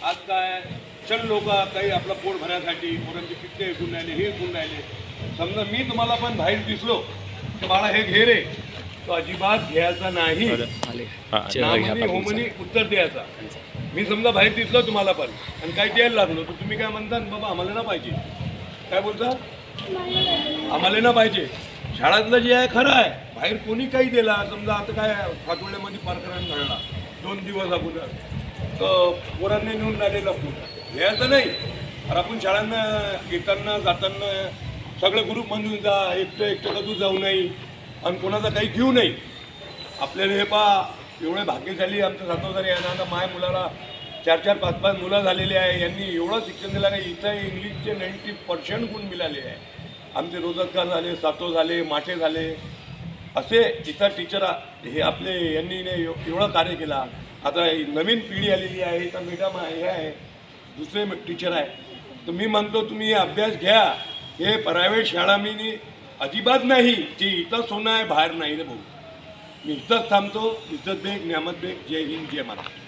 आज काय चल लोक काही आपलं पोट भरण्यासाठी पोरांचे किती ऐकून राहिले हे ऐकून राहिले. समजा मी तुम्हाला पण बाहेर दिसलो की बाळा हे घे रे, तो अजिबात घ्यायचा नाही. नामनी होमनी उत्तर द्यायचा. मी समजा बाहेर दिसलो तुम्हाला पण आणि काही द्यायला लागलो तर तुम्ही काय म्हणता, बाबा आम्हाला ना पाहिजे. काय बोलता, आम्हाला ना पाहिजे. शाळातलं जे आहे खरं आहे. बाहेर कोणी काही दिला, समजा आता काय फाटवड्यामध्ये प्रकरण घडला 2 दिवस अगोदर, तर पोरांनी नेऊन राहिलेलं फूट घ्यायचं नाही. तर आपण शाळांना येताना जाताना सगळं ग्रुप म्हणून जा, एकटं कधू जाऊ नये आणि कोणाचा काही घेऊ नये. आपल्याला हे एवढे भाग्यशाली आमचं सातवदारी आहे ना. आता माझ्या मुलाला 4-4, 5-5 मुलं झालेली आहे. यांनी एवढं शिक्षण दिलं का इथं इंग्लिशचे 90% गुण मिळाले आहे. आमचे रोजगार झाले, सातो झाले, माठे झाले, असे इतर टीचर हे आपले यांनी एवढं कार्य केला. आता नवीन पिढी आलेली आहे तर मॅडम हे आहे, दुसरे टीचर आहे. तर मी म्हणतो तुम्ही अभ्यास घ्या. हे प्रायव्हेट शाळा मी अजिबात नाही, जी इथं सोनं आहे बाहेर नाही रे भाऊ. मी इथंच थांबतो. इज्जत बेग, नियामत बेग. जय हिंद, जय महाराष्ट्र.